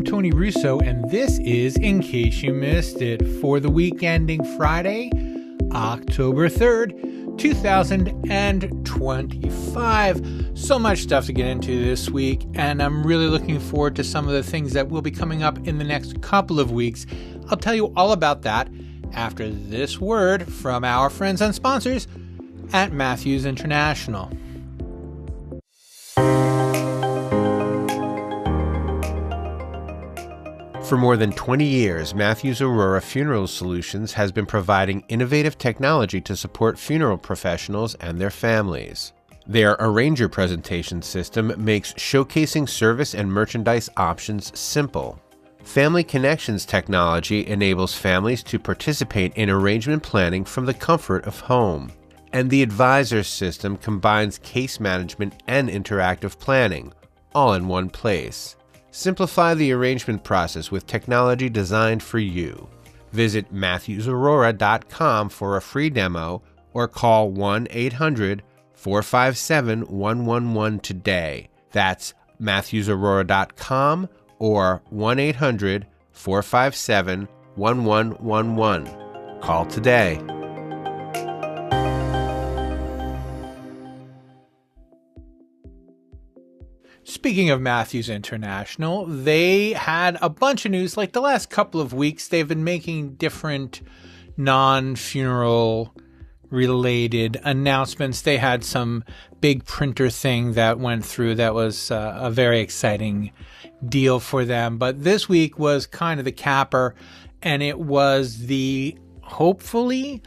Tony Russo, and this is In Case You Missed It for the week ending Friday, October 3rd, 2025. So much stuff to get into this week, and I'm really looking forward to some of the things that will be coming up in the next couple of weeks. I'll tell you all about that after this word from our friends and sponsors at Matthews International. For more than 20 years, Matthews Aurora Funeral Solutions has been providing innovative technology to support funeral professionals and their families. Their Arranger presentation system makes showcasing service and merchandise options simple. Family Connections technology enables families to participate in arrangement planning from the comfort of home. And the Advisor system combines case management and interactive planning, all in one place. Simplify the arrangement process with technology designed for you. Visit MatthewsAurora.com for a free demo or call 1-800-457-111 today. That's MatthewsAurora.com or 1-800-457-1111. Call today. Speaking of Matthews International, they had a bunch of news. Like the last couple of weeks, they've been making different non-funeral related announcements. They had some big printer thing that went through that was a very exciting deal for them. But this week was kind of the capper, and it was the hopefully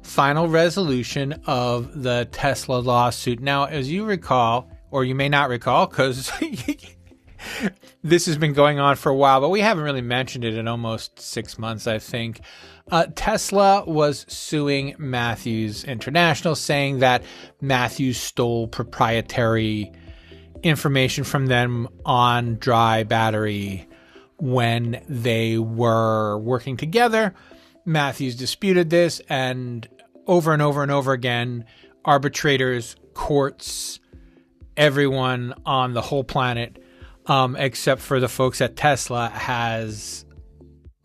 final resolution of the Tesla lawsuit. Now, as you recall, or you may not recall, because this has been going on for a while, but we haven't really mentioned it in almost 6 months, I think. Tesla was suing Matthews International, saying that Matthews stole proprietary information from them on dry battery when they were working together. Matthews disputed this, and over and over again, arbitrators, courts, everyone on the whole planet, except for the folks at Tesla, has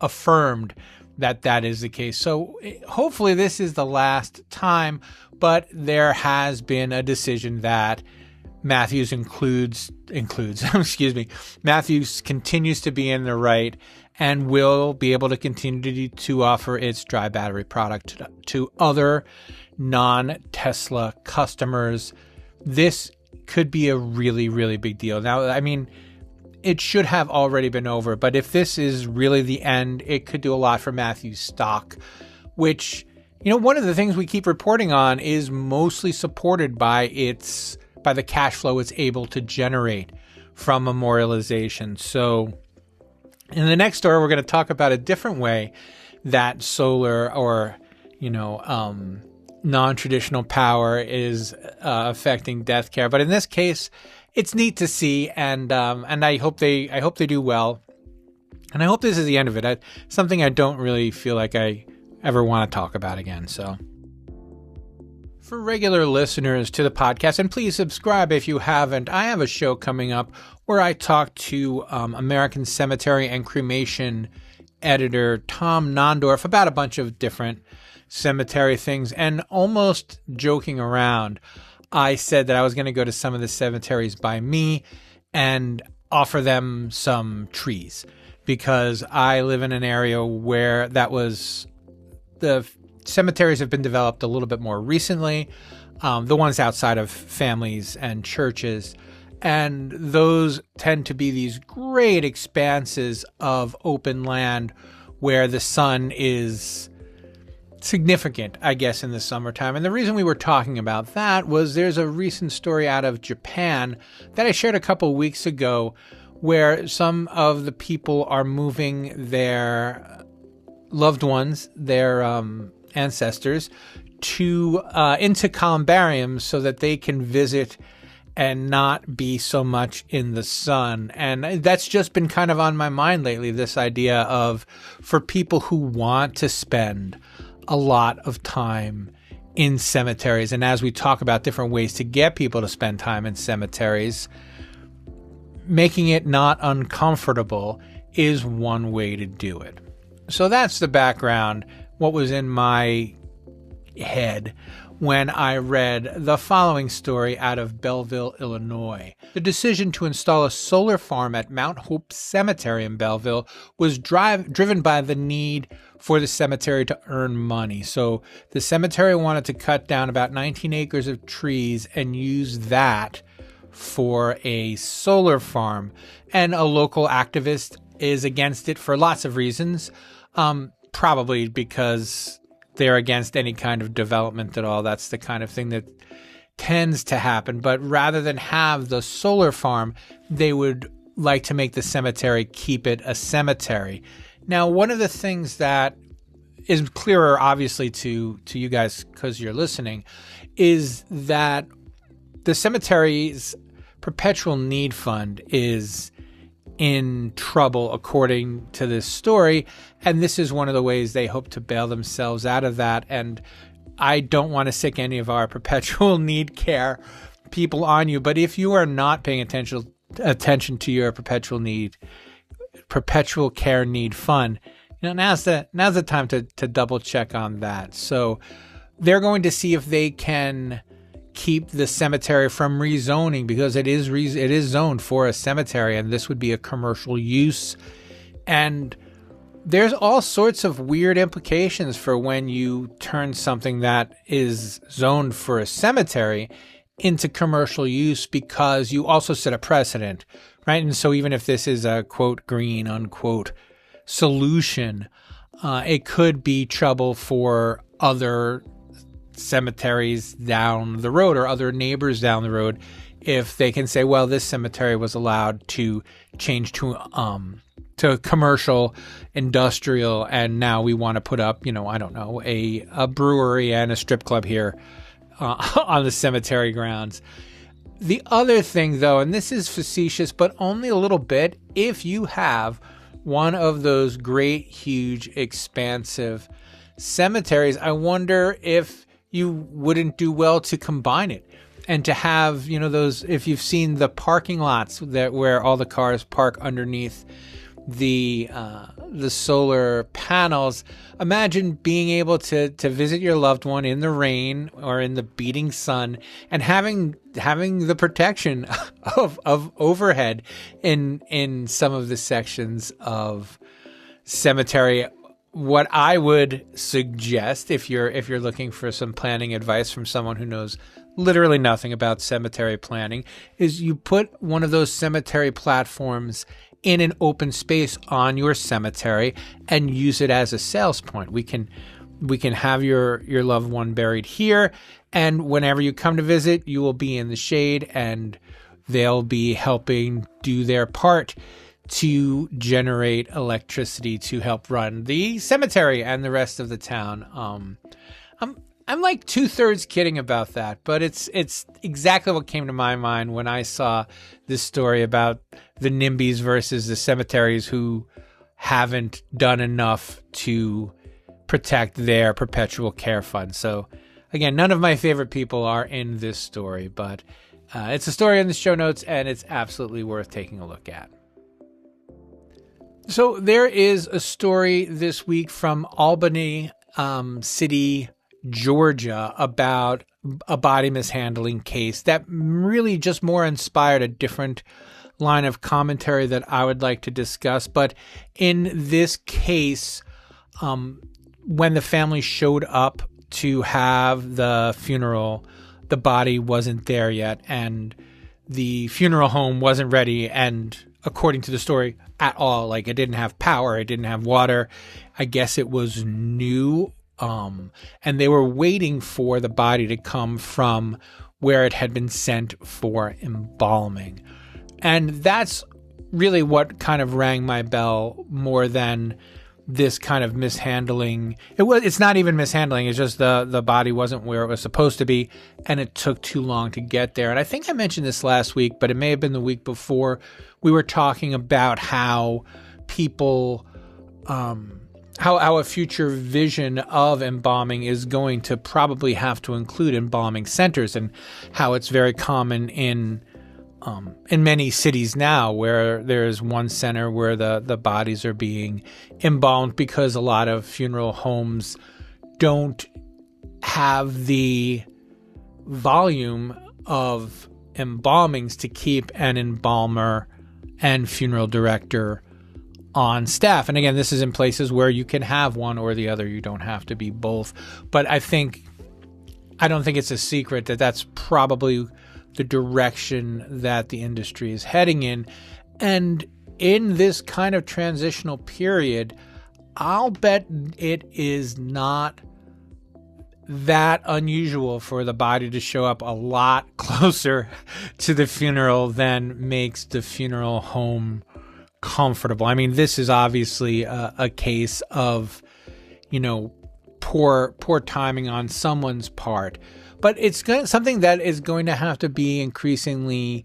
affirmed that that is the case. So hopefully this is the last time, but there has been a decision that Matthews includes, Matthews continues to be in the right and will be able to continue to offer its dry battery product to other non-Tesla customers. This could be a really, really big deal. Now, I mean, it should have already been over, but if this is really the end, it could do a lot for Matthews stock, which, you know, one of the things we keep reporting on is mostly supported by the cash flow it's able to generate from memorialization. So in the next story, we're going to talk about a different way that solar or, non-traditional power is affecting death care. But in this case, it's neat to see, and I hope they do well. And I hope this is the end of it. Something I don't really feel like I ever want to talk about again. So for regular listeners to the podcast, and please subscribe if you haven't, I have a show coming up where I talk to American Cemetery and Cremation editor Tom Nondorf about a bunch of different cemetery things. And almost joking around, I said that I was going to go to some of the cemeteries by me and offer them some trees, because I live in an area where the cemeteries have been developed a little bit more recently, the ones outside of families and churches. And those tend to be these great expanses of open land where the sun is significant, I guess, in the summertime. And the reason we were talking about that was there's a recent story out of Japan that I shared a couple weeks ago where some of the people are moving their loved ones, their ancestors, into columbariums so that they can visit and not be so much in the sun. And that's just been kind of on my mind lately, this idea of, for people who want to spend a lot of time in cemeteries, and as we talk about different ways to get people to spend time in cemeteries, making it not uncomfortable is one way to do it. So that's the background, what was in my head when I read the following story out of Belleville, Illinois. The decision to install a solar farm at Mount Hope Cemetery in Belleville was driven by the need for the cemetery to earn money. So the cemetery wanted to cut down about 19 acres of trees and use that for a solar farm. And a local activist is against it for lots of reasons, probably because they're against any kind of development at all. That's the kind of thing that tends to happen. But rather than have the solar farm, they would like to make the cemetery keep it a cemetery. Now, one of the things that is clearer, obviously, to you guys because you're listening, is that the cemetery's perpetual need fund is in trouble, according to this story, and this is one of the ways they hope to bail themselves out of that. And I don't want to sick any of our perpetual need care people on you, but if you are not paying attention to your perpetual care need fund, now's the time to double check on that. So they're going to see if they can keep the cemetery from rezoning, because it is zoned for a cemetery, and this would be a commercial use. And there's all sorts of weird implications for when you turn something that is zoned for a cemetery into commercial use, because you also set a precedent, right? And so even if this is a quote green unquote solution, it could be trouble for other cemeteries down the road or other neighbors down the road if they can say, well, this cemetery was allowed to change to commercial, industrial, and now we want to put up, I don't know, a brewery and a strip club here on the cemetery grounds. The other thing, though, and this is facetious, but only a little bit, if you have one of those great, huge, expansive cemeteries, I wonder if you wouldn't do well to combine it and to have, those, if you've seen the parking lots where all the cars park underneath the solar panels. Imagine being able to visit your loved one in the rain or in the beating sun and having the protection of overhead in some of the sections of cemetery. What I would suggest, if you're looking for some planning advice from someone who knows literally nothing about cemetery planning, is you put one of those cemetery platforms in an open space on your cemetery and use it as a sales point. We can have your loved one buried here, and whenever you come to visit, you will be in the shade and they'll be helping do their part to generate electricity to help run the cemetery and the rest of the town. I'm like 2/3 kidding about that, but it's exactly what came to my mind when I saw this story about the NIMBYs versus the cemeteries who haven't done enough to protect their perpetual care fund. So again, none of my favorite people are in this story, but it's a story in the show notes and it's absolutely worth taking a look at. So there is a story this week from Albany City, Georgia, about a body mishandling case that really just more inspired a different line of commentary that I would like to discuss. But in this case, when the family showed up to have the funeral, the body wasn't there yet, and the funeral home wasn't ready, and according to the story, at all. Like, it didn't have power, it didn't have water. I guess it was new. And they were waiting for the body to come from where it had been sent for embalming. And that's really what kind of rang my bell more than this kind of mishandling. It's not even mishandling. It's just the body wasn't where it was supposed to be, and it took too long to get there. And I think I mentioned this last week, but it may have been the week before. We were talking about how people, how a future vision of embalming is going to probably have to include embalming centers, and how it's very common in in many cities now, where there's one center where the bodies are being embalmed because a lot of funeral homes don't have the volume of embalmings to keep an embalmer and funeral director on staff. And again, this is in places where you can have one or the other. You don't have to be both. But I don't think it's a secret that that's probably the direction that the industry is heading in. And in this kind of transitional period, I'll bet it is not that unusual for the body to show up a lot closer to the funeral than makes the funeral home comfortable. I mean, this is obviously a case of, poor timing on someone's part, but it's something that is going to have to be increasingly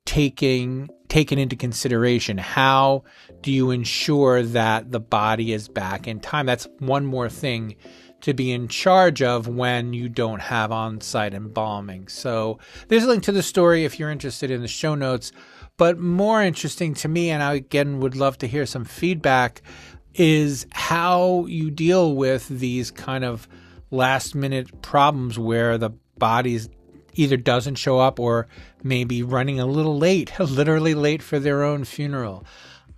taken into consideration. How do you ensure that the body is back in time? That's one more thing to be in charge of when you don't have on-site embalming. So there's a link to the story if you're interested in the show notes. But more interesting to me, and I again would love to hear some feedback, is how you deal with these kind of last-minute problems where the body either doesn't show up or maybe running a little late, literally late for their own funeral.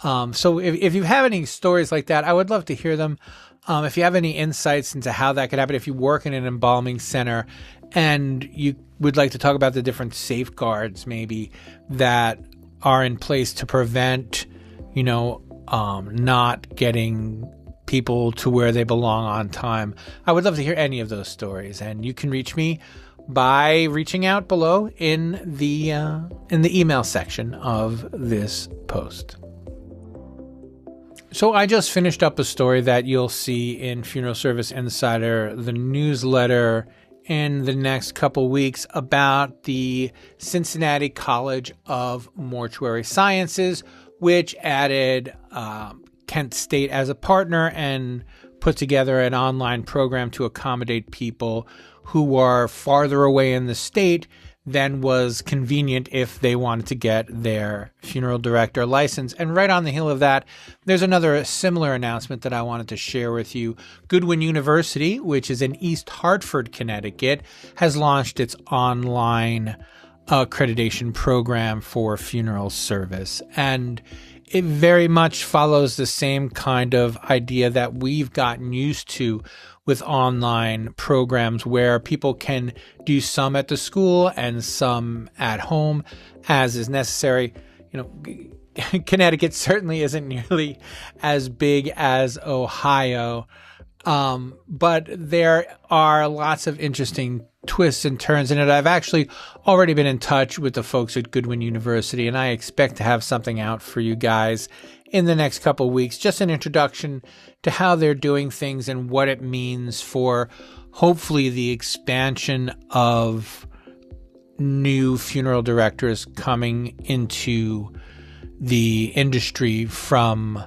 So if you have any stories like that, I would love to hear them. If you have any insights into how that could happen, if you work in an embalming center and you would like to talk about the different safeguards maybe that are in place to prevent, not getting people to where they belong on time, I would love to hear any of those stories. And you can reach me by reaching out below in the email section of this post. So I just finished up a story that you'll see in Funeral Service Insider, the newsletter, in the next couple weeks about the Cincinnati College of Mortuary Sciences, which added Kent State as a partner and put together an online program to accommodate people who are farther away in the state than was convenient if they wanted to get their funeral director license. And right on the heel of that, there's another similar announcement that I wanted to share with you. Goodwin University, which is in East Hartford, Connecticut, has launched its online accreditation program for funeral service. And it very much follows the same kind of idea that we've gotten used to with online programs where people can do some at the school and some at home as is necessary. Connecticut certainly isn't nearly as big as Ohio, but there are lots of interesting twists and turns in it. I've actually already been in touch with the folks at Goodwin University, and I expect to have something out for you guys in the next couple of weeks, just an introduction to how they're doing things and what it means for hopefully the expansion of new funeral directors coming into the industry from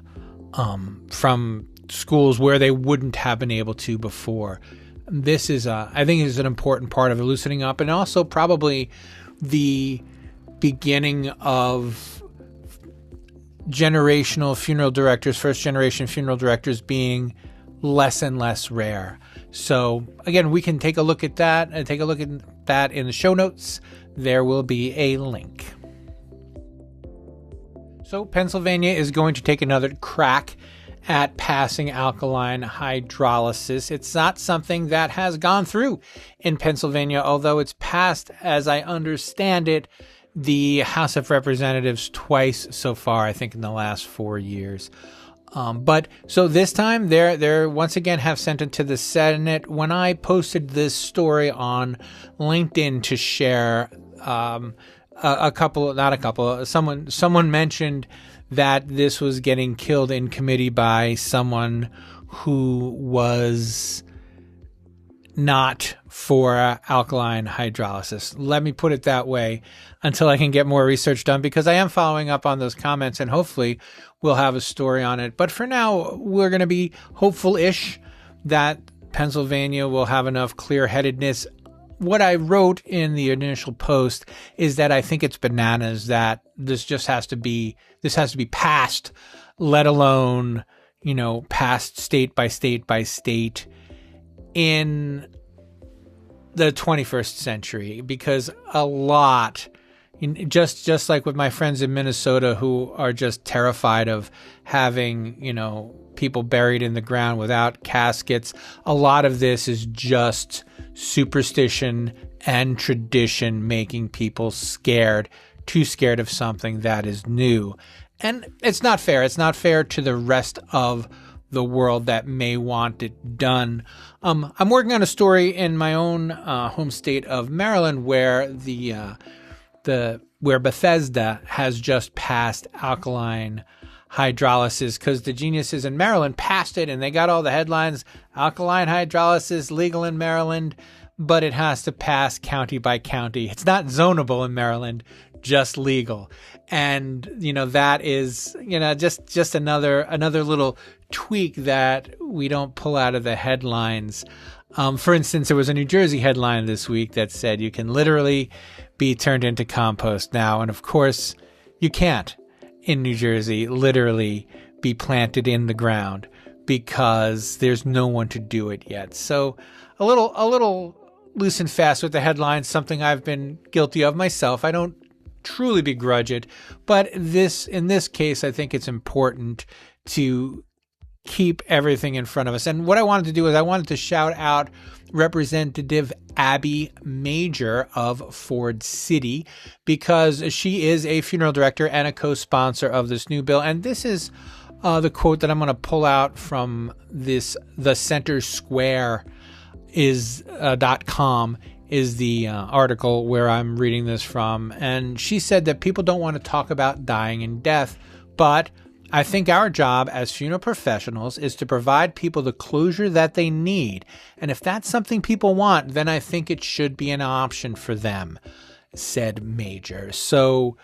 schools where they wouldn't have been able to before. This is, I think, is an important part of loosening up, and also probably the beginning of generational funeral directors, first generation funeral directors, being less and less rare. So again, we can take a look at that and take a look at that in the show notes. There will be a link. So Pennsylvania is going to take another crack at passing alkaline hydrolysis. It's not something that has gone through in Pennsylvania, although it's passed, as I understand it, the House of Representatives twice so far, I think in the last 4 years. But so this time they're once again have sent it to the Senate. When I posted this story on LinkedIn to share, someone mentioned that this was getting killed in committee by someone who was not for alkaline hydrolysis. Let me put it that way until I can get more research done, because I am following up on those comments and hopefully we'll have a story on it. But for now, we're going to be hopeful-ish that Pennsylvania will have enough clear-headedness what I wrote in the initial post is that I think it's bananas that this has to be passed, let alone, passed state by state by state in the 21st century, because a lot, just like with my friends in Minnesota who are just terrified of having, people buried in the ground without caskets, a lot of this is just superstition and tradition making people too scared of something that is new. And it's not fair. It's not fair to the rest of the world that may want it done. I'm working on a story in my own home state of Maryland where where Bethesda has just passed alkaline hydrolysis, because the geniuses in Maryland passed it and they got all the headlines, alkaline hydrolysis legal in Maryland, but it has to pass county by county. It's not zonable in Maryland, just legal. And, that is, just another little tweak that we don't pull out of the headlines. For instance, there was a New Jersey headline this week that said you can literally be turned into compost now. And of course, you can't in New Jersey literally be planted in the ground because there's no one to do it yet. So a little loose and fast with the headlines, something I've been guilty of myself. I don't truly begrudge it, but in this case, I think it's important to keep everything in front of us. And what I wanted to do is I wanted to shout out Representative Abby Major of Ford City, because she is a funeral director and a co-sponsor of this new bill. And this is the quote that I'm going to pull out from this, the Center Square .com is the article where I'm reading this from. And she said that people don't want to talk about dying and death, but I think our job as funeral professionals is to provide people the closure that they need. And if that's something people want, then I think it should be an option for them, said Major. So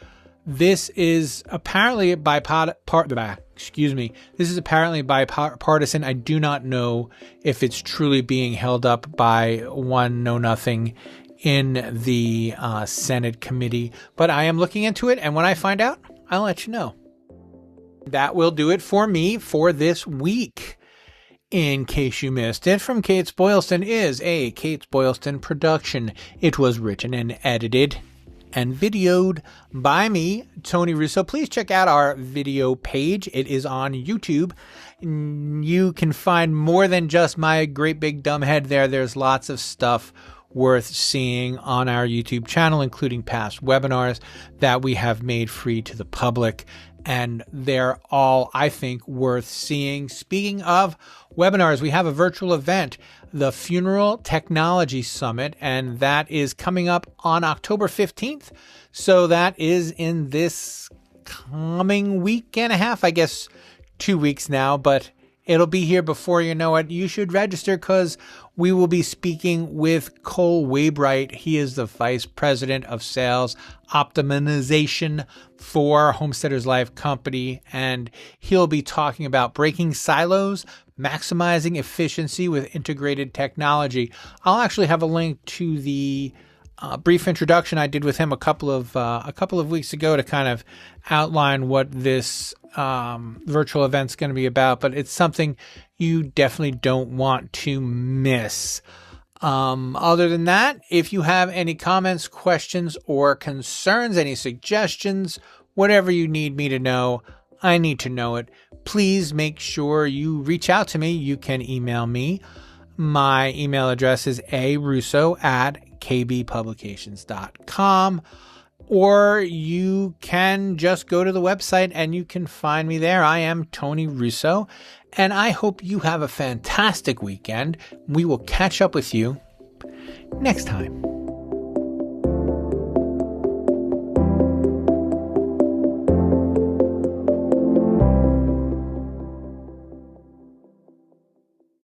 this is apparently This is apparently bipartisan. I do not know if it's truly being held up by one know-nothing in the Senate committee, but I am looking into it, and when I find out, I'll let you know. That will do it for me for this week. In case you missed it, From Kates-Boylston is a Kates-Boylston production. It was written and edited and videoed by me, Tony Russo. Please check out our video page. It is on YouTube. You can find more than just my great big dumb head there. There's lots of stuff worth seeing on our YouTube channel, including past webinars that we have made free to the public. And they're all, I think, worth seeing. Speaking of webinars, we have a virtual event, the Funeral Technology Summit, and that is coming up on October 15th. So that is in this coming week and a half, I guess 2 weeks now, but it'll be here before you know it. You should register because we will be speaking with Cole Waybright. He is the Vice President of Sales Optimization for Homesteaders Life Company, and he'll be talking about breaking silos, maximizing efficiency with integrated technology. I'll actually have a link to the brief introduction I did with him a couple of weeks ago to kind of outline what this virtual event's going to be about, but it's something you definitely don't want to miss. Other than that, if you have any comments, questions, or concerns, any suggestions, whatever you need me to know, I need to know it. Please make sure you reach out to me. You can email me. My email address is arusso@kbpublications.com, or you can just go to the website and you can find me there. I am Tony Russo, and I hope you have a fantastic weekend. We will catch up with you next time.